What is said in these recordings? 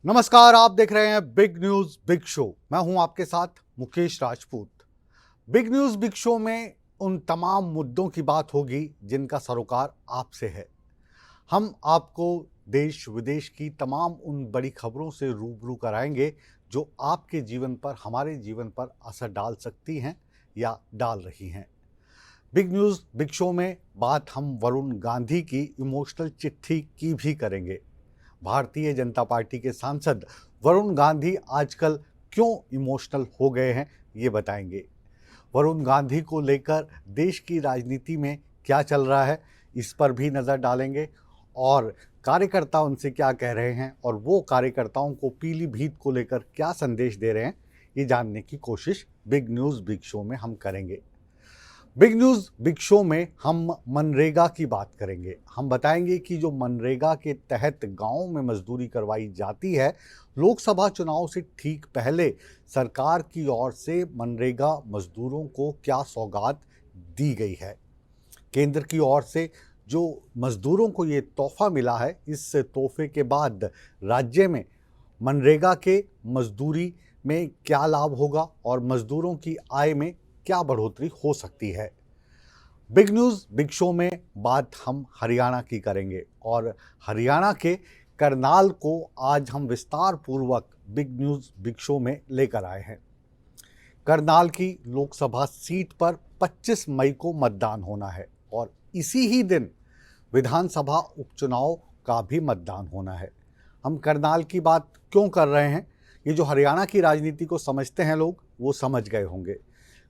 नमस्कार, आप देख रहे हैं बिग न्यूज बिग शो। मैं हूं आपके साथ Mukesh Rajput. Big news big show में उन तमाम मुद्दों की बात होगी जिनका सरोकार आपसे है। हम आपको देश विदेश की तमाम उन बड़ी खबरों से रूबरू कराएंगे जो आपके जीवन पर, हमारे जीवन पर असर डाल सकती हैं या डाल रही हैं। बिग न्यूज बिग शो में बात हम वरुण गांधी की इमोशनल चिट्ठी की भी करेंगे। भारतीय जनता पार्टी के सांसद वरुण गांधी आजकल क्यों इमोशनल हो गए हैं, ये बताएंगे। वरुण गांधी को लेकर देश की राजनीति में क्या चल रहा है, इस पर भी नज़र डालेंगे और कार्यकर्ता उनसे क्या कह रहे हैं और वो कार्यकर्ताओं को पीलीभीत को लेकर क्या संदेश दे रहे हैं, ये जानने की कोशिश बिग न्यूज़ बिग शो में हम करेंगे। बिग न्यूज़ बिग शो में हम मनरेगा की बात करेंगे। हम बताएंगे कि जो मनरेगा के तहत गांवों में मजदूरी करवाई जाती है, लोकसभा चुनाव से ठीक पहले सरकार की ओर से मनरेगा मजदूरों को क्या सौगात दी गई है। केंद्र की ओर से जो मजदूरों को ये तोहफा मिला है, इस तोहफे के बाद राज्य में मनरेगा के मजदूरी में क्या लाभ होगा और मजदूरों की आय में क्या बढ़ोतरी हो सकती है। बिग न्यूज़ बिग शो में बात हम हरियाणा की करेंगे और हरियाणा के करनाल को आज हम विस्तार पूर्वक बिग न्यूज़ बिग शो में लेकर आए हैं। करनाल की लोकसभा सीट पर 25 मई को मतदान होना है और इसी ही दिन विधानसभा उपचुनाव का भी मतदान होना है। हम करनाल की बात क्यों कर रहे हैं, ये जो हरियाणा की राजनीति को समझते हैं लोग वो समझ गए होंगे,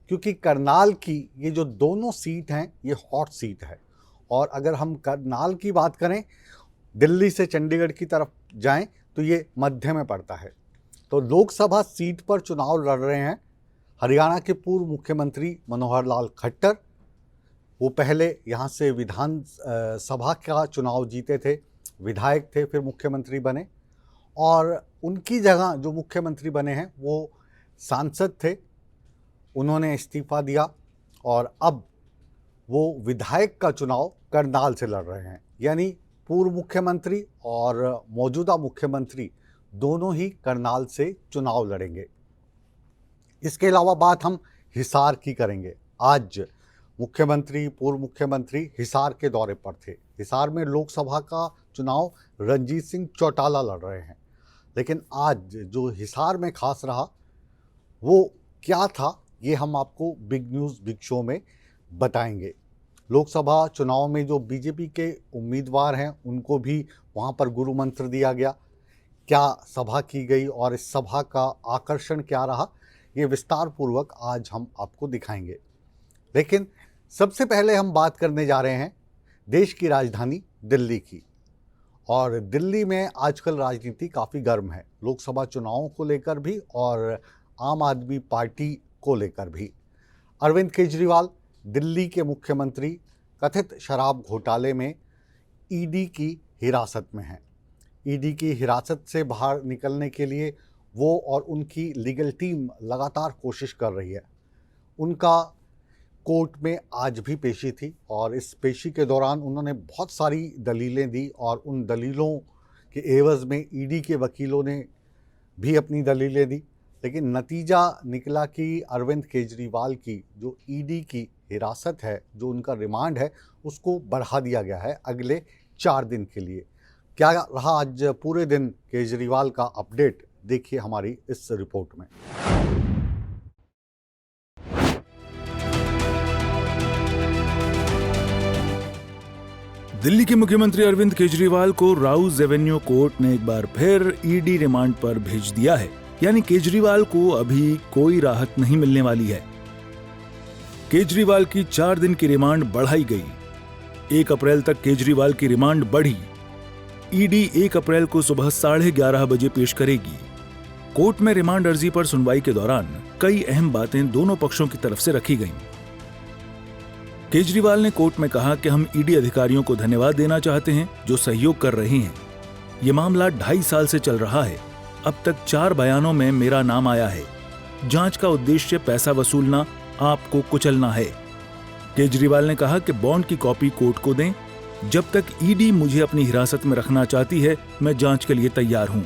क्योंकि करनाल की ये जो दोनों सीट हैं ये हॉट सीट है। और अगर हम करनाल की बात करें, दिल्ली से चंडीगढ़ की तरफ जाएं तो ये मध्य में पड़ता है। तो लोकसभा सीट पर चुनाव लड़ रहे हैं हरियाणा के पूर्व मुख्यमंत्री मनोहर लाल खट्टर। वो पहले यहाँ से विधान सभा का चुनाव जीते थे, विधायक थे, फिर मुख्यमंत्री बने और उनकी जगह जो मुख्यमंत्री बने हैं वो सांसद थे। उन्होंने इस्तीफा दिया और अब वो विधायक का चुनाव करनाल से लड़ रहे हैं। यानी पूर्व मुख्यमंत्री और मौजूदा मुख्यमंत्री दोनों ही करनाल से चुनाव लड़ेंगे। इसके अलावा बात हम हिसार की करेंगे। आज मुख्यमंत्री, पूर्व मुख्यमंत्री हिसार के दौरे पर थे। हिसार में लोकसभा का चुनाव रणजीत सिंह चौटाला लड़ रहे हैं। लेकिन आज जो हिसार में खास रहा वो क्या था, ये हम आपको बिग न्यूज़ बिग शो में बताएंगे। लोकसभा चुनाव में जो बीजेपी के उम्मीदवार हैं उनको भी वहाँ पर गुरु मंत्र दिया गया। क्या सभा की गई और इस सभा का आकर्षण क्या रहा, ये विस्तार पूर्वक आज हम आपको दिखाएंगे। लेकिन सबसे पहले हम बात करने जा रहे हैं देश की राजधानी दिल्ली की। और दिल्ली में आजकल राजनीति काफ़ी गर्म है, लोकसभा चुनावों को लेकर भी और आम आदमी पार्टी को लेकर भी। अरविंद केजरीवाल दिल्ली के मुख्यमंत्री कथित शराब घोटाले में ईडी की हिरासत में हैं। ईडी की हिरासत से बाहर निकलने के लिए वो और उनकी लीगल टीम लगातार कोशिश कर रही है। उनका कोर्ट में आज भी पेशी थी और इस पेशी के दौरान उन्होंने बहुत सारी दलीलें दी और उन दलीलों के एवज़ में ईडी के वकीलों ने भी अपनी दलीलें दी। लेकिन नतीजा निकला कि अरविंद केजरीवाल की जो ईडी की हिरासत है, जो उनका रिमांड है, उसको बढ़ा दिया गया है अगले 4 दिन के लिए। क्या रहा आज पूरे दिन केजरीवाल का अपडेट, देखिए हमारी इस रिपोर्ट में। दिल्ली के मुख्यमंत्री अरविंद केजरीवाल को राउज एवेन्यू कोर्ट ने एक बार फिर ईडी रिमांड पर भेज दिया है। यानी केजरीवाल को अभी कोई राहत नहीं मिलने वाली है। केजरीवाल की 4 दिन की रिमांड बढ़ाई गई। 1 अप्रैल तक केजरीवाल की रिमांड बढ़ी। ईडी 1 अप्रैल को सुबह 11:30 बजे पेश करेगी। कोर्ट में रिमांड अर्जी पर सुनवाई के दौरान कई अहम बातें दोनों पक्षों की तरफ से रखी गईं। केजरीवाल ने कोर्ट में कहा कि हम ईडी अधिकारियों को धन्यवाद देना चाहते हैं जो सहयोग कर रहे हैं। ये मामला 2.5 साल से चल रहा है। अब तक 4 बयानों में मेरा नाम आया है। जांच का उद्देश्य पैसा वसूलना, आपको कुचलना है। केजरीवाल ने कहा कि बॉन्ड की कॉपी कोर्ट को दें। जब तक ईडी मुझे अपनी हिरासत में रखना चाहती है, मैं जांच के लिए तैयार हूं।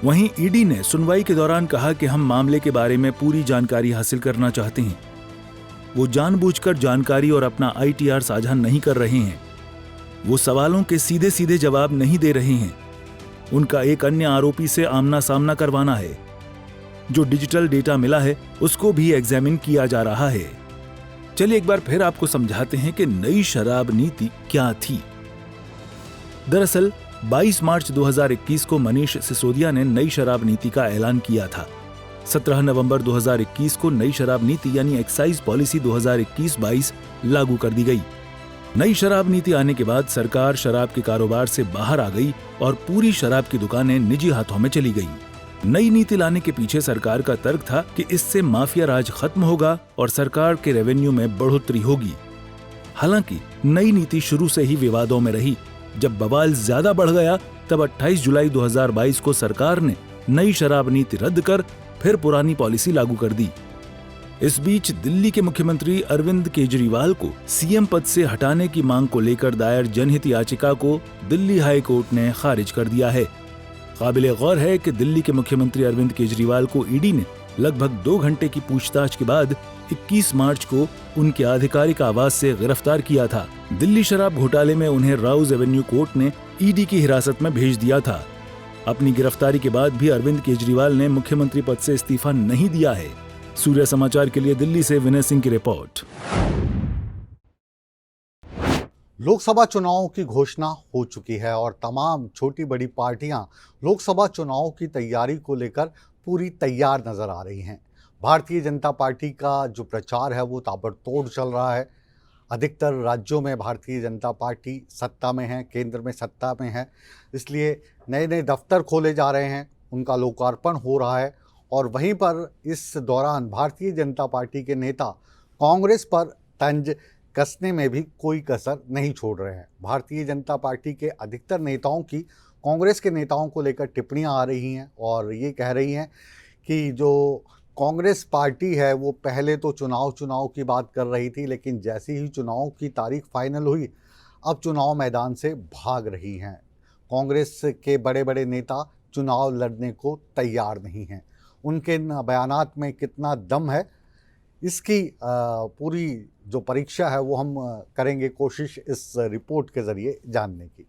वहीं ईडी ने सुनवाई के दौरान कहा कि हम मामले के बारे में पूरी जानकारी हासिल करना चाहते हैं। वो जानबूझकर जानकारी और अपना ITR साझा नहीं कर रहे हैं। वो सवालों के सीधे सीधे जवाब नहीं दे रहे हैं। उनका एक अन्य आरोपी से आमना सामना करवाना है। जो डिजिटल डेटा मिला है उसको भी एग्जामिन किया जा रहा है। चलिए एक बार फिर आपको समझाते हैं कि नई शराब नीति क्या थी। दरअसल 22 मार्च 2021 को मनीष सिसोदिया ने नई शराब नीति का ऐलान किया था। 17 नवंबर 2021 को नई शराब नीति यानी एक्साइज पॉलिसी 2021-22 लागू कर दी गई। नई शराब नीति आने के बाद सरकार शराब के कारोबार से बाहर आ गई और पूरी शराब की दुकानें निजी हाथों में चली गईं। नई नीति लाने के पीछे सरकार का तर्क था कि इससे माफिया राज खत्म होगा और सरकार के रेवेन्यू में बढ़ोतरी होगी। हालांकि नई नीति शुरू से ही विवादों में रही। जब बवाल ज्यादा बढ़ गया तब 28 जुलाई 2022 को सरकार ने नई शराब नीति रद्द कर फिर पुरानी पॉलिसी लागू कर दी। इस बीच दिल्ली के मुख्यमंत्री अरविंद केजरीवाल को सीएम पद से हटाने की मांग को लेकर दायर जनहित याचिका को दिल्ली हाई कोर्ट ने खारिज कर दिया है। काबिले गौर है कि दिल्ली के मुख्यमंत्री अरविंद केजरीवाल को ईडी ने लगभग 2 घंटे की पूछताछ के बाद 21 मार्च को उनके आधिकारिक आवास से गिरफ्तार किया था। दिल्ली शराब घोटाले में उन्हें राउज एवेन्यू कोर्ट ने ईडी की हिरासत में भेज दिया था। अपनी गिरफ्तारी के बाद भी अरविंद केजरीवाल ने मुख्यमंत्री पद से इस्तीफा नहीं दिया है। सूर्य समाचार के लिए दिल्ली से विनय सिंह की रिपोर्ट। लोकसभा चुनावों की घोषणा हो चुकी है और तमाम छोटी बड़ी पार्टियां लोकसभा चुनावों की तैयारी को लेकर पूरी तैयार नजर आ रही हैं। भारतीय जनता पार्टी का जो प्रचार है वो ताबड़तोड़ चल रहा है। अधिकतर राज्यों में भारतीय जनता पार्टी सत्ता में है, केंद्र में सत्ता में है, इसलिए नए नए दफ्तर खोले जा रहे हैं, उनका लोकार्पण हो रहा है। और वहीं पर इस दौरान भारतीय जनता पार्टी के नेता कांग्रेस पर तंज कसने में भी कोई कसर नहीं छोड़ रहे हैं। भारतीय जनता पार्टी के अधिकतर नेताओं की कांग्रेस के नेताओं को लेकर टिप्पणियां आ रही हैं और ये कह रही हैं कि जो कांग्रेस पार्टी है वो पहले तो चुनाव की बात कर रही थी, लेकिन जैसे ही चुनाव की तारीख फाइनल हुई अब चुनाव मैदान से भाग रही हैं। कांग्रेस के बड़े बड़े नेता चुनाव लड़ने को तैयार नहीं हैं। उनके बयानात में कितना दम है इसकी पूरी जो परीक्षा है वो हम करेंगे कोशिश इस रिपोर्ट के जरिए जानने की।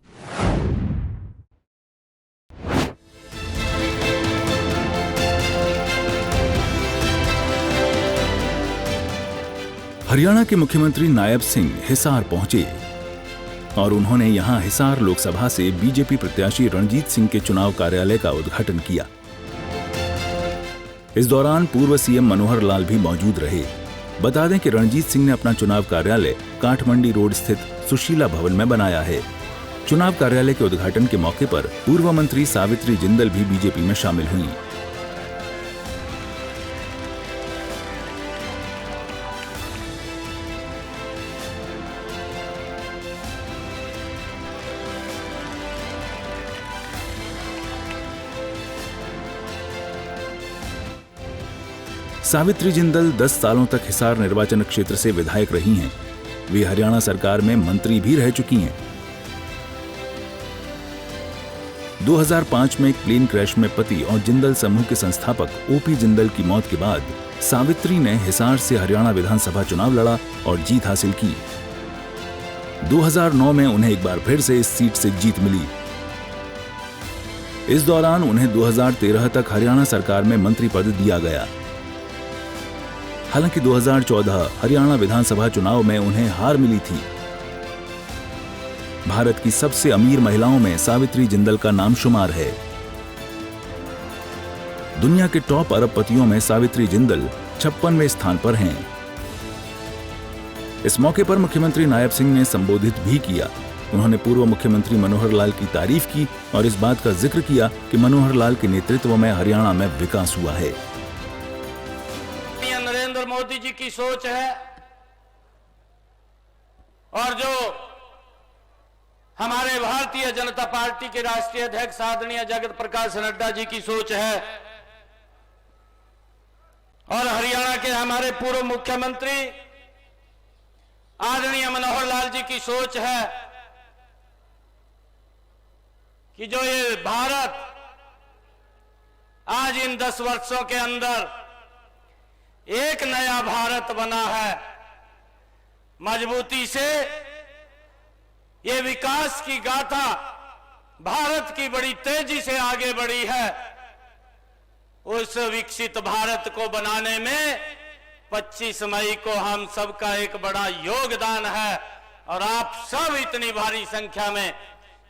हरियाणा के मुख्यमंत्री नायब सिंह हिसार पहुंचे और उन्होंने यहां हिसार लोकसभा से बीजेपी प्रत्याशी रणजीत सिंह के चुनाव कार्यालय का उद्घाटन किया। इस दौरान पूर्व सीएम मनोहर लाल भी मौजूद रहे। बता दें कि रणजीत सिंह ने अपना चुनाव कार्यालय काठमंडी रोड स्थित सुशीला भवन में बनाया है। चुनाव कार्यालय के उद्घाटन के मौके पर पूर्व मंत्री सावित्री जिंदल भी बीजेपी में शामिल हुई। सावित्री जिंदल 10 सालों तक हिसार निर्वाचन क्षेत्र से विधायक रही हैं। वे हरियाणा सरकार में मंत्री भी रह चुकी हैं। 2005 में एक प्लेन क्रैश में पति और जिंदल समूह के संस्थापक ओपी जिंदल की मौत के बाद सावित्री ने हिसार से हरियाणा विधानसभा चुनाव लड़ा और जीत हासिल की। 2009 में उन्हें एक बार फिर से इस सीट से जीत मिली। इस दौरान उन्हें 2013 तक हरियाणा सरकार में मंत्री पद दिया गया। हालांकि 2014 हरियाणा विधानसभा चुनाव में उन्हें हार मिली थी। भारत की सबसे अमीर महिलाओं में सावित्री जिंदल का नाम शुमार है। दुनिया के टॉप अरबपतियों में सावित्री जिंदल 56वें स्थान पर हैं। इस मौके पर मुख्यमंत्री नायब सिंह ने संबोधित भी किया। उन्होंने पूर्व मुख्यमंत्री मनोहर लाल की तारीफ की और इस बात का जिक्र किया कि मनोहर लाल के नेतृत्व में हरियाणा में विकास हुआ है। नरेंद्र मोदी जी की सोच है और जो हमारे भारतीय जनता पार्टी के राष्ट्रीय अध्यक्ष आदरणीय जगत प्रकाश नड्डा जी की सोच है और हरियाणा के हमारे पूर्व मुख्यमंत्री आदरणीय मनोहर लाल जी की सोच है कि जो ये भारत आज इन 10 वर्षों के अंदर एक नया भारत बना है। मजबूती से ये विकास की गाथा भारत की बड़ी तेजी से आगे बढ़ी है। उस विकसित भारत को बनाने में 25 मई को हम सबका एक बड़ा योगदान है और आप सब इतनी भारी संख्या में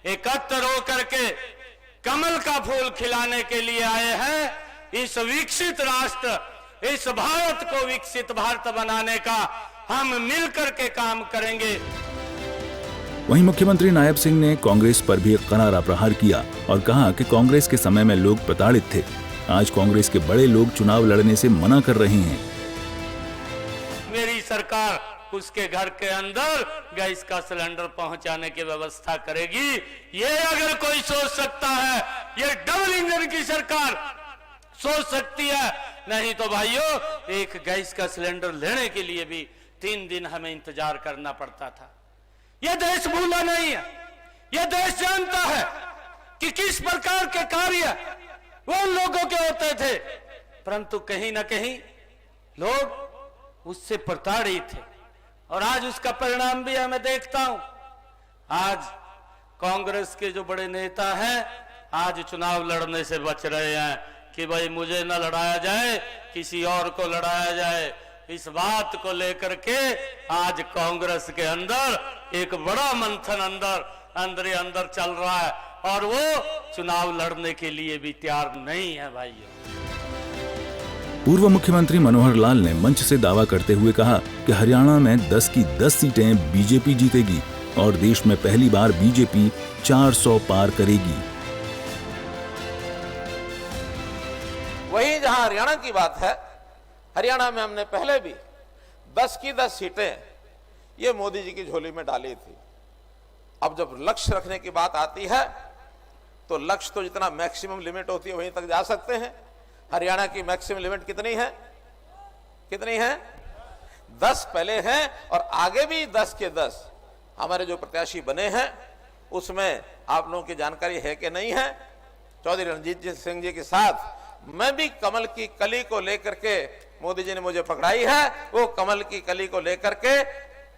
एकत्र होकर के कमल का फूल खिलाने के लिए आए हैं। इस विकसित राष्ट्र, इस भारत को विकसित भारत बनाने का हम मिलकर के काम करेंगे। वहीं मुख्यमंत्री नायब सिंह ने कांग्रेस पर भी एक करारा प्रहार किया और कहा कि कांग्रेस के समय में लोग प्रताड़ित थे। आज कांग्रेस के बड़े लोग चुनाव लड़ने से मना कर रहे हैं। मेरी सरकार उसके घर के अंदर गैस का सिलेंडर पहुंचाने की व्यवस्था करेगी। ये अगर कोई सोच सकता है, ये डबल इंजन की सरकार सोच सकती है। नहीं तो भाइयों, एक गैस का सिलेंडर लेने के लिए भी 3 दिन हमें इंतजार करना पड़ता था। यह देश भूला नहीं है, यह देश जानता है कि किस प्रकार के कार्य वो लोगों के होते थे, परंतु कहीं ना कहीं लोग उससे प्रताड़ित थे और आज उसका परिणाम भी मैं देखता हूं। आज कांग्रेस के जो बड़े नेता हैं आज चुनाव लड़ने से बच रहे हैं कि भाई मुझे न लड़ाया जाए, किसी और को लड़ाया जाए। इस बात को लेकर के आज कांग्रेस के अंदर एक बड़ा मंथन अंदर चल रहा है और वो चुनाव लड़ने के लिए भी तैयार नहीं है भाइयों। पूर्व मुख्यमंत्री मनोहर लाल ने मंच से दावा करते हुए कहा कि हरियाणा में 10 की 10 सीटें बीजेपी जीतेगी और देश में पहली बार बीजेपी 400 पार करेगी। वहीं जहां हरियाणा की बात है, हरियाणा में हमने पहले भी 10 की 10 सीटें ये मोदी जी की झोली में डाली थी। अब जब लक्ष्य रखने की बात आती है तो लक्ष्य तो जितना मैक्सिमम लिमिट होती है वहीं तक जा सकते हैं। हरियाणा की मैक्सिमम लिमिट कितनी है? 10 पहले हैं और आगे भी 10 के 10 हमारे जो प्रत्याशी बने हैं उसमें आप लोगों की जानकारी है कि नहीं है। चौधरी रणजीत सिंह जी के साथ मैं भी कमल की कली को लेकर के, मोदी जी ने मुझे पकड़ाई है, वो कमल की कली को लेकर के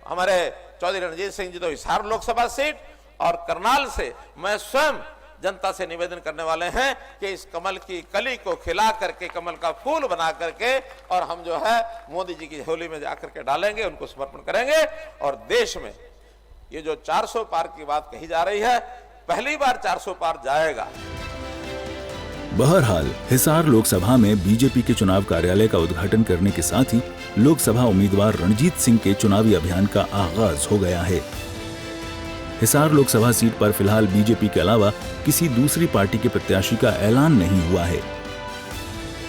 हमारे चौधरी रणजीत सिंह जी तो हिसार लोकसभा सीट और करनाल से मैं स्वयं जनता से निवेदन करने वाले हैं कि इस कमल की कली को खिला करके, कमल का फूल बना करके और हम जो है मोदी जी की झोली में जाकर के डालेंगे, उनको समर्पण करेंगे। और देश में ये जो 400 पार की बात कही जा रही है, पहली बार 400 पार जाएगा। बहरहाल हिसार लोकसभा में बीजेपी के चुनाव कार्यालय का उद्घाटन करने के साथ ही लोकसभा उम्मीदवार रणजीत सिंह के चुनावी अभियान का आगाज हो गया है। हिसार लोकसभा सीट पर फिलहाल बीजेपी के अलावा किसी दूसरी पार्टी के प्रत्याशी का ऐलान नहीं हुआ है।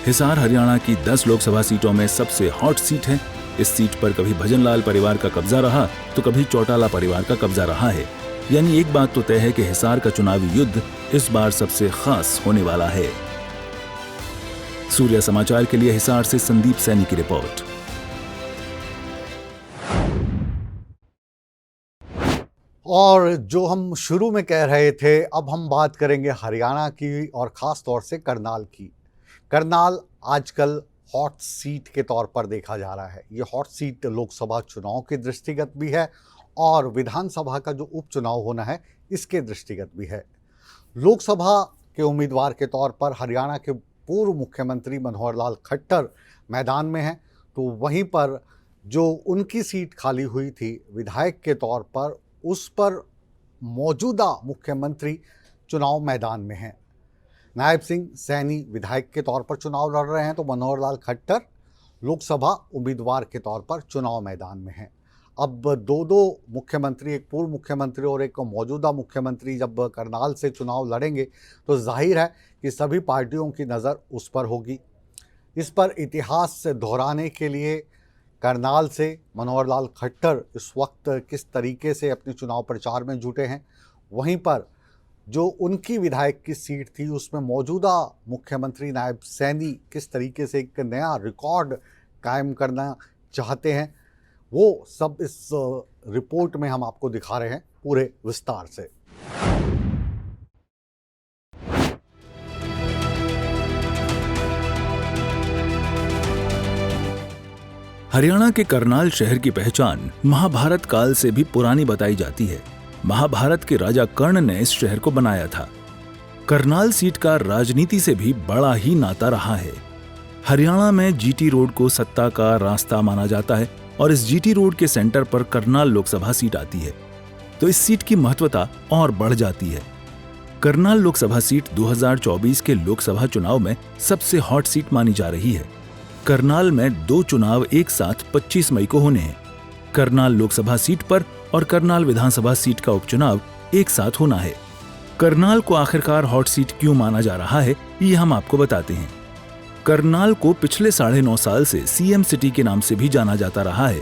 हिसार हरियाणा की 10 लोकसभा सीटों में सबसे हॉट सीट है। इस सीट पर कभी भजनलाल परिवार का कब्जा रहा तो कभी चौटाला परिवार का कब्जा रहा है। यानी एक बात तो तय है कि हिसार का चुनावी युद्ध इस बार सबसे खास होने वाला है। सूर्या समाचार के लिए हिसार से संदीप सैनी की रिपोर्ट। और जो हम शुरू में कह रहे थे, अब हम बात करेंगे हरियाणा की और ख़ास तौर से करनाल की। करनाल आजकल हॉट सीट के तौर पर देखा जा रहा है। ये हॉट सीट लोकसभा चुनाव के दृष्टिगत भी है और विधानसभा का जो उपचुनाव होना है इसके दृष्टिगत भी है। लोकसभा के उम्मीदवार के तौर पर हरियाणा के पूर्व मुख्यमंत्री मनोहर लाल खट्टर मैदान में हैं, तो वहीं पर जो उनकी सीट खाली हुई थी विधायक के तौर पर, उस पर मौजूदा मुख्यमंत्री चुनाव मैदान में हैं। नायब सिंह सैनी विधायक के तौर पर चुनाव लड़ रहे हैं, तो मनोहर लाल खट्टर लोकसभा उम्मीदवार के तौर पर चुनाव मैदान में हैं। अब दो मुख्यमंत्री, एक पूर्व मुख्यमंत्री और एक मौजूदा मुख्यमंत्री जब करनाल से चुनाव लड़ेंगे तो जाहिर है कि सभी पार्टियों की नज़र उस पर होगी। इस पर इतिहास से दोहराने के लिए करनाल से मनोहर लाल खट्टर इस वक्त किस तरीके से अपने चुनाव प्रचार में जुटे हैं, वहीं पर जो उनकी विधायक की सीट थी उसमें मौजूदा मुख्यमंत्री नायब सैनी किस तरीके से एक नया रिकॉर्ड कायम करना चाहते हैं, वो सब इस रिपोर्ट में हम आपको दिखा रहे हैं पूरे विस्तार से। हरियाणा के करनाल शहर की पहचान महाभारत काल से भी पुरानी बताई जाती है। महाभारत के राजा कर्ण ने इस शहर को बनाया था। करनाल सीट का राजनीति से भी बड़ा ही नाता रहा है। हरियाणा में जीटी रोड को सत्ता का रास्ता माना जाता है और इस जीटी रोड के सेंटर पर करनाल लोकसभा सीट आती है, तो इस सीट की महत्वता और बढ़ जाती है। करनाल लोकसभा सीट 2024 के लोकसभा चुनाव में सबसे हॉट सीट मानी जा रही है। करनाल में 2 चुनाव एक साथ 25 मई को होने हैं। करनाल लोकसभा सीट पर और करनाल विधानसभा सीट का उपचुनाव एक साथ होना है। करनाल को आखिरकार हॉट सीट क्यों माना जा रहा है, ये हम आपको बताते हैं। करनाल को पिछले 9.5 साल से सीएम सिटी के नाम से भी जाना जाता रहा है।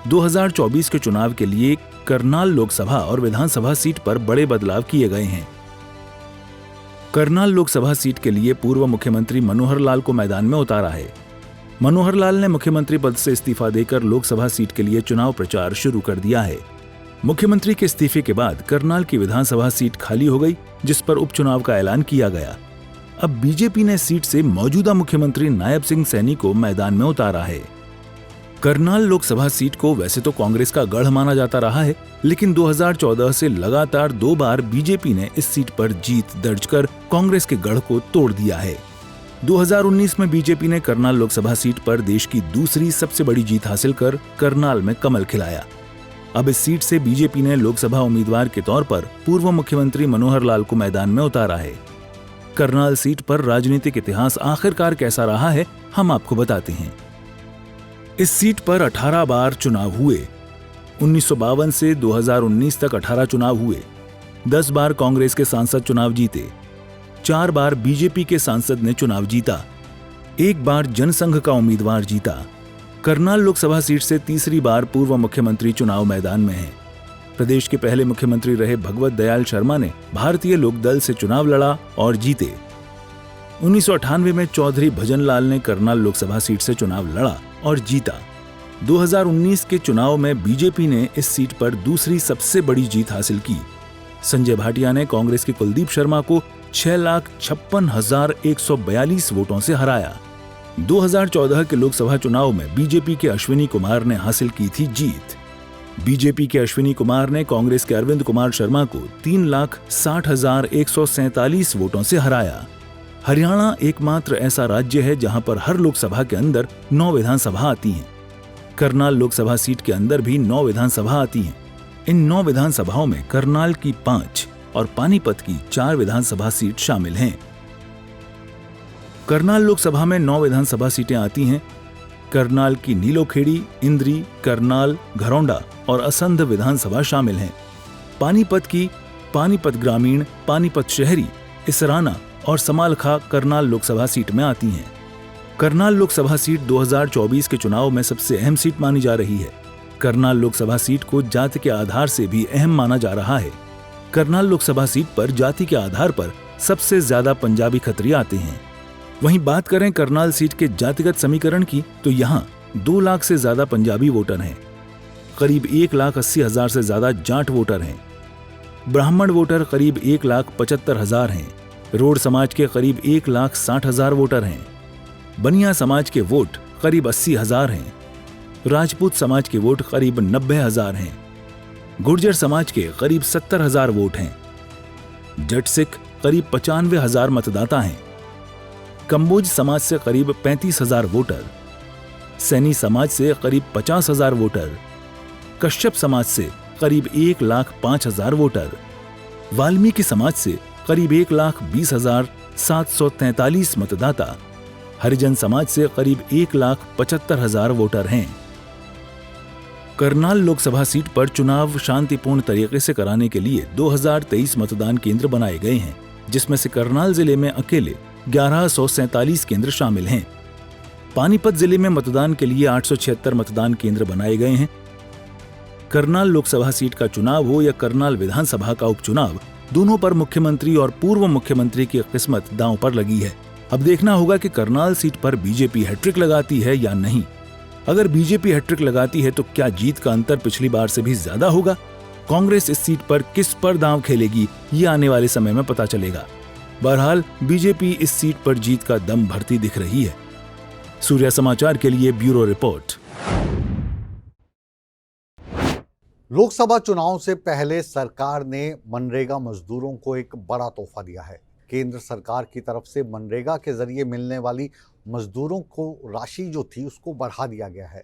2024 के चुनाव के लिए करनाल लोकसभा और विधानसभा सीट पर बड़े बदलाव किए गए हैं। करनाल लोकसभा सीट के लिए पूर्व मुख्यमंत्री मनोहर लाल को मैदान में उतारा है। मनोहर लाल ने मुख्यमंत्री पद से इस्तीफा देकर लोकसभा सीट के लिए चुनाव प्रचार शुरू कर दिया है। मुख्यमंत्री के इस्तीफे के बाद करनाल की विधानसभा सीट खाली हो गई, जिस पर उपचुनाव का ऐलान किया गया। अब बीजेपी ने सीट से मौजूदा मुख्यमंत्री नायब सिंह सैनी को मैदान में उतारा है। करनाल लोकसभा सीट को वैसे तो कांग्रेस का गढ़ माना जाता रहा है, लेकिन 2014 से लगातार 2 बार बीजेपी ने इस सीट पर जीत दर्ज कर कांग्रेस के गढ़ को तोड़ दिया है। 2019 में बीजेपी ने करनाल लोकसभा सीट पर देश की दूसरी सबसे बड़ी जीत हासिल कर करनाल में कमल खिलाया। अब इस सीट से बीजेपी ने लोकसभा उम्मीदवार के तौर पर पूर्व मुख्यमंत्री मनोहर लाल को मैदान में उतारा है। करनाल सीट पर राजनीतिक इतिहास आखिरकार कैसा रहा है, हम आपको बताते हैं। इस सीट पर 18 बार चुनाव हुए। 1952 से 2019 तक 18 चुनाव हुए। 10 बार कांग्रेस के सांसद चुनाव जीते। 4 बार बीजेपी के सांसद ने चुनाव जीता। 1 बार जनसंघ का उम्मीदवार जीता। करनाल लोकसभा सीट से तीसरी बार पूर्व मुख्यमंत्री चुनाव मैदान में है। प्रदेश के पहले मुख्यमंत्री रहे भगवत दयाल शर्मा ने भारतीय लोकदल से चुनाव लड़ा और जीते। 1998 में चौधरी भजन लाल ने करनाल लोकसभा सीट से चुनाव लड़ा और जीता। 2019 के चुनाव में बीजेपी ने इस सीट पर दूसरी सबसे बड़ी जीत हासिल की। संजय भाटिया ने कांग्रेस के कुलदीप शर्मा को 6,56,142 वोटों से हराया। 2014 के लोकसभा चुनाव में बीजेपी के अश्विनी कुमार ने हासिल की थी जीत। बीजेपी के अश्विनी कुमार ने कांग्रेस के अरविंद कुमार शर्मा को 3,60,147 वोटों से हराया। हरियाणा एकमात्र ऐसा राज्य है जहां पर हर लोकसभा के अंदर 9 विधानसभा आती हैं। करनाल लोकसभा सीट के अंदर भी 9 विधानसभा आती हैं। इन 9 विधानसभाओं में करनाल की 5 और पानीपत की 4 विधानसभा सीट शामिल हैं। करनाल लोकसभा में 9 विधानसभा सीटें आती हैं। करनाल की नीलोखेड़ी, इंद्री, करनाल, घरौंडा और असंध विधानसभा शामिल हैं। पानीपत की पानीपत ग्रामीण, पानीपत शहरी, इसराना और समालखा करनाल लोकसभा सीट में आती हैं। करनाल लोकसभा सीट 2024 के चुनाव में सबसे अहम सीट मानी जा रही है। करनाल लोकसभा सीट को जाति के आधार से भी अहम माना जा रहा है। करनाल लोकसभा सीट पर जाति के आधार पर सबसे ज्यादा पंजाबी खत्री आते हैं। वहीं बात करें करनाल सीट के जातिगत समीकरण की, तो यहाँ 2 लाख से ज्यादा पंजाबी वोटर हैं। करीब 1,80,000 से ज्यादा जाट वोटर हैं। ब्राह्मण वोटर करीब 1,75,000 हैं। रोड समाज के करीब 1,60,000 वोटर हैं। बनिया समाज के वोट करीब 80,000 हैं। राजपूत समाज के वोट करीब 90,000 हैं। गुर्जर समाज के करीब 70,000 वोट हैं। जट सिख करीब 95,000 मतदाता हैं। कंबोज समाज से करीब 35,000 वोटर, सैनी समाज से करीब 50,000 वोटर, कश्यप समाज से करीब 1,05,000 वोटर, वाल्मीकि समाज से करीब 1,20,743 मतदाता, हरिजन समाज से करीब 1,75,000 वोटर हैं। करनाल लोकसभा सीट पर चुनाव शांतिपूर्ण तरीके से कराने के लिए 2023 मतदान केंद्र बनाए गए हैं, जिसमें से करनाल जिले में अकेले 1147 केंद्र शामिल हैं। पानीपत जिले में मतदान के लिए 876 मतदान केंद्र बनाए गए हैं। करनाल लोकसभा सीट का चुनाव हो या करनाल विधानसभा का उपचुनाव, दोनों पर मुख्यमंत्री और पूर्व मुख्यमंत्री की किस्मत दांव पर लगी है। अब देखना होगा कि करनाल सीट पर बीजेपी हैट्रिक लगाती है या नहीं। अगर बीजेपी हैट्रिक लगाती है तो क्या जीत का अंतर पिछली बार से भी ज्यादा होगा? कांग्रेस इस सीट पर किस पर दांव खेलेगी, ये आने वाले समय में पता चलेगा। बहरहाल बीजेपी इस सीट पर जीत का दम भरती दिख रही है। सूर्या समाचार के लिए ब्यूरो रिपोर्ट। लोकसभा चुनाव से पहले सरकार ने मनरेगा मजदूरों को एक बड़ा तोहफा दिया है। केंद्र सरकार की तरफ से मनरेगा के जरिए मिलने वाली मजदूरों को राशि जो थी उसको बढ़ा दिया गया है।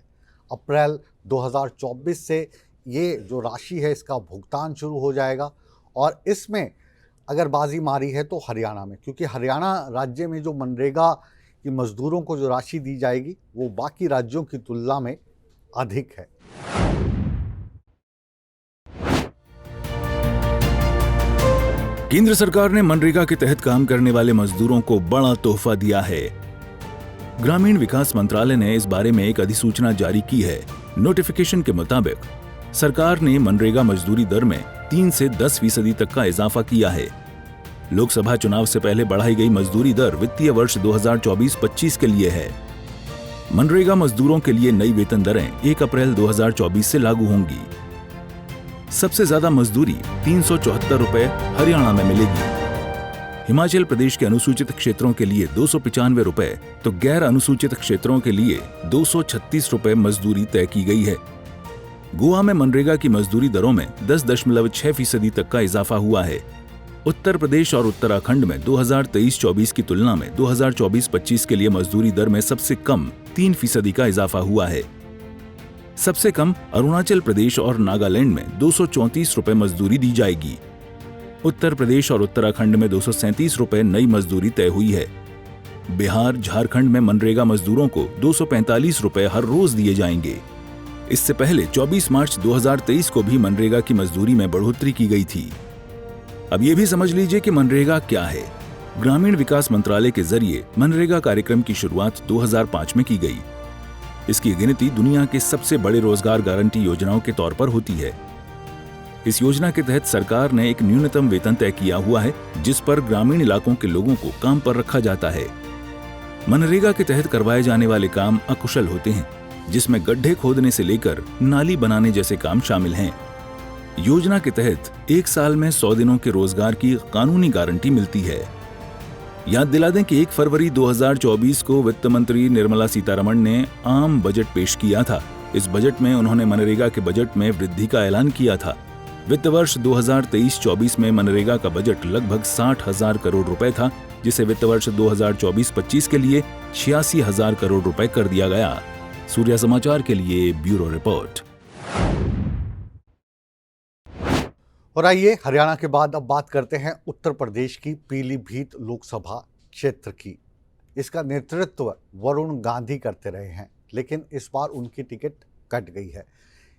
अप्रैल 2024 से ये जो राशि है इसका भुगतान शुरू हो जाएगा और इसमें अगर बाजी मारी है तो हरियाणा में, क्योंकि हरियाणा राज्य में जो मनरेगा की मजदूरों को जो राशि दी जाएगी वो बाकी राज्यों की तुलना में अधिक है। केंद्र सरकार ने मनरेगा के तहत काम करने वाले मजदूरों को बड़ा तोहफा दिया है। ग्रामीण विकास मंत्रालय ने इस बारे में एक अधिसूचना जारी की है। नोटिफिकेशन के मुताबिक सरकार ने मनरेगा मजदूरी दर में 3 से 10% तक का इजाफा किया है। लोकसभा चुनाव से पहले बढ़ाई गई मजदूरी दर वित्तीय वर्ष 2024-25 के लिए है। मनरेगा मजदूरों के लिए नई वेतन दरें 1 अप्रैल 2024 से लागू होंगी। सबसे ज्यादा मजदूरी 374 रुपए हरियाणा में मिलेगी। हिमाचल प्रदेश के अनुसूचित क्षेत्रों के लिए 295 रुपए तो गैर अनुसूचित क्षेत्रों के लिए 236 रुपए मजदूरी तय की गई है। गोवा में मनरेगा की मजदूरी दरों में 10.6% तक का इजाफा हुआ है। उत्तर प्रदेश और उत्तराखंड में 2023-24 की तुलना में 2024-25 के लिए मजदूरी दर में सबसे कम 3% का इजाफा हुआ है। सबसे कम अरुणाचल प्रदेश और नागालैंड में 234 रुपए मजदूरी दी जाएगी। उत्तर प्रदेश और उत्तराखंड में 237 रुपए नई मजदूरी तय हुई है। बिहार, झारखंड में मनरेगा मजदूरों को 245 रुपए हर रोज दिए जाएंगे। इससे पहले 24 मार्च 2023 को भी मनरेगा की मजदूरी में बढ़ोतरी की गई थी। अब ये भी समझ लीजिए कि मनरेगा क्या है। ग्रामीण विकास मंत्रालय के जरिए मनरेगा कार्यक्रम की शुरुआत 2005 में की गई। इसकी गिनती दुनिया के सबसे बड़े रोजगार गारंटी योजनाओं के तौर पर होती है। इस योजना के तहत सरकार ने एक न्यूनतम वेतन तय किया हुआ है जिस पर ग्रामीण इलाकों के लोगों को काम पर रखा जाता है। मनरेगा के तहत करवाए जाने वाले काम अकुशल होते हैं, जिसमें गड्ढे खोदने से लेकर नाली बनाने जैसे काम शामिल हैं। योजना के तहत 1 साल में 100 दिनों के रोजगार की कानूनी गारंटी मिलती है। याद दिला दें कि 1 फरवरी 2024 को वित्त मंत्री निर्मला सीतारमण ने आम बजट पेश किया था। इस बजट में उन्होंने मनरेगा के बजट में वृद्धि का ऐलान किया था। वित्त वर्ष 2023-24 में मनरेगा का बजट लगभग 60,000 करोड़ रुपए था, जिसे वित्त वर्ष 2024-25 के लिए 86,000 करोड़ रुपए कर दिया गया। सूर्या समाचार के लिए ब्यूरो रिपोर्ट। और आइए हरियाणा के बाद अब बात करते हैं उत्तर प्रदेश की पीलीभीत लोकसभा क्षेत्र की। इसका नेतृत्व वरुण गांधी करते रहे हैं, लेकिन इस बार उनकी टिकट कट गई है।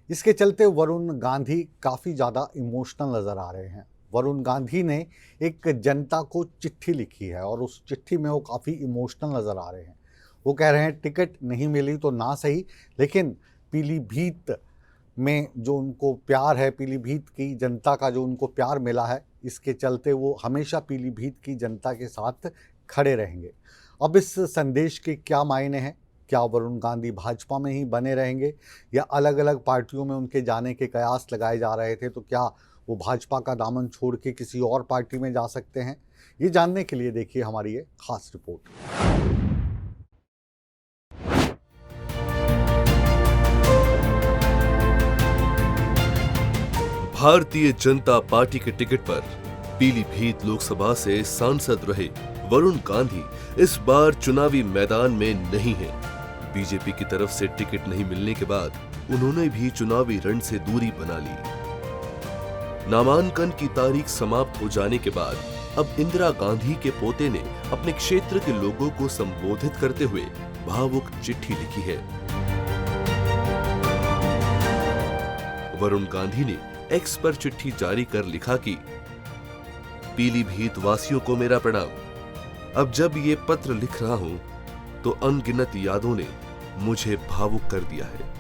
इसके चलते वरुण गांधी काफ़ी ज़्यादा इमोशनल नज़र आ रहे हैं। वरुण गांधी ने एक जनता को चिट्ठी लिखी है और उस चिट्ठी में वो काफ़ी इमोशनल नज़र आ रहे हैं। वो कह रहे हैं टिकट नहीं मिली तो ना सही, लेकिन पीलीभीत में जो उनको प्यार है, पीलीभीत की जनता का जो उनको प्यार मिला है, इसके चलते वो हमेशा पीलीभीत की जनता के साथ खड़े रहेंगे। अब इस संदेश के क्या मायने हैं? क्या वरुण गांधी भाजपा में ही बने रहेंगे या अलग अलग पार्टियों में उनके जाने के कयास लगाए जा रहे थे, तो क्या वो भाजपा का दामन छोड़ के किसी और पार्टी में जा सकते हैं? ये जानने के लिए देखिए हमारी ये खास रिपोर्ट। भारतीय जनता पार्टी के टिकट पर पीलीभीत लोकसभा से सांसद रहे वरुण गांधी इस बार चुनावी मैदान में नहीं हैं। बीजेपी की तरफ से टिकट नहीं मिलने के बाद उन्होंने भी चुनावी रण से दूरी बना ली। नामांकन की तारीख समाप्त हो जाने के बाद अब इंदिरा गांधी के पोते ने अपने क्षेत्र के लोगों को संबोधित करते हुए भावुक चिट्ठी लिखी है। वरुण गांधी ने एक्स पर चिट्ठी जारी कर लिखा कि पीलीभीत वासियों को मेरा प्रणाम। अब जब ये पत्र लिख रहा हूं तो अनगिनत यादों ने मुझे भावुक कर दिया है।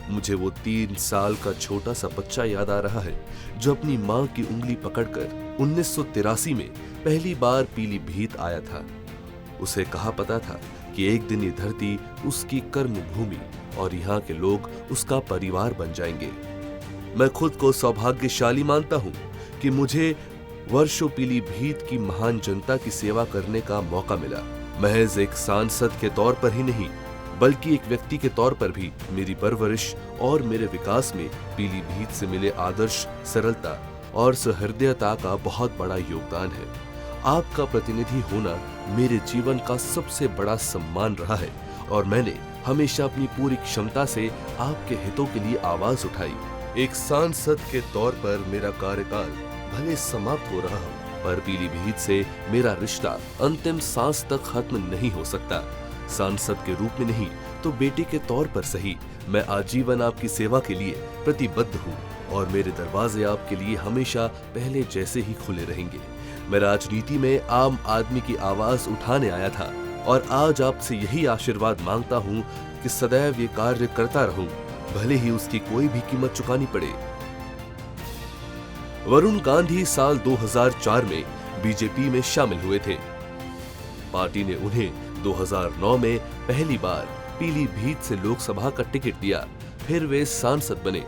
मुझे वो 3 साल का छोटा सा बच्चा याद आ रहा है जो अपनी मां की उंगली पकड़कर 1983 में पहली बार पीलीभीत आया था। उसे कहा पता था कि एक दिन ये धरती उसकी कर्म भूमि और यहाँ के लोग उसका परिवार बन जाएंगे। मैं खुद को सौभाग्यशाली मानता हूँ कि मुझे वर्षों पीलीभीत की महान जनता की सेवा करने का मौका मिला। महज एक सांसद के तौर पर ही नहीं, बल्कि एक व्यक्ति के तौर पर भी मेरी परवरिश और मेरे विकास में पीलीभीत से मिले आदर्श, सरलता और सहृदयता का बहुत बड़ा योगदान है। आपका प्रतिनिधि होना मेरे जीवन का सबसे बड़ा सम्मान रहा है और मैंने हमेशा अपनी पूरी क्षमता से आपके हितों के लिए आवाज उठाई। एक सांसद के तौर पर मेरा कार्यकाल भले समाप्त हो रहा हो, पर पीलीभीत से मेरा रिश्ता अंतिम सांस तक खत्म नहीं हो सकता। सांसद के रूप में नहीं तो बेटे के तौर पर सही, मैं आजीवन आपकी सेवा के लिए प्रतिबद्ध हूँ और मेरे दरवाजे आपके लिए हमेशा पहले जैसे ही खुले रहेंगे। मैं राजनीति में आम आदमी की आवाज उठाने आया था और आज आपसे यही आशीर्वाद मांगता हूँ कि सदैव ये कार्य करता रहूं, भले ही उसकी कोई भी कीमत चुकानी पड़े। वरुण गांधी साल 2004 में बीजेपी में शामिल हुए थे। पार्टी ने उन्हें 2009 में पहली बार पीलीभीत से लोकसभा का टिकट दिया, फिर वे सांसद बने।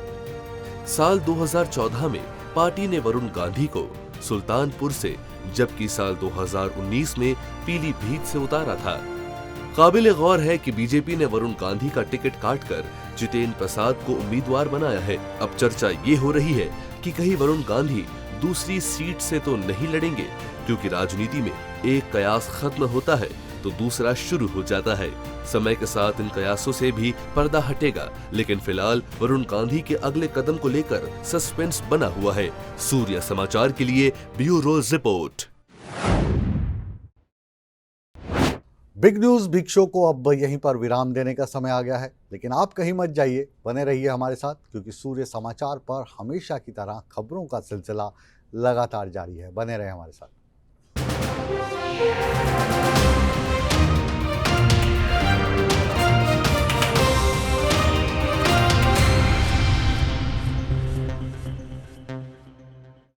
साल 2014 में पार्टी ने वरुण गांधी को सुल्तानपुर से, जबकि साल 2019 में पीलीभीत से उतारा था। काबिल गौर है कि बीजेपी ने वरुण गांधी का टिकट काटकर जितेंद्र प्रसाद को उम्मीदवार बनाया है। अब चर्चा ये हो रही है कि कहीं वरुण गांधी दूसरी सीट से तो नहीं लड़ेंगे, क्योंकि राजनीति में एक कयास खत्म होता है तो दूसरा शुरू हो जाता है। समय के साथ इन कयासों से भी पर्दा हटेगा, लेकिन फिलहाल वरुण गांधी के अगले कदम को लेकर सस्पेंस बना हुआ है। सूर्य समाचार के लिए bureau report. Big news big show को अब यहीं पर विराम देने का समय आ गया है, लेकिन आप कहीं मत जाइए, बने रहिए हमारे साथ, क्योंकि सूर्य समाचार पर हमेशा की तरह खबरों का सिलसिला लगातार जारी है। बने रहे हमारे साथ।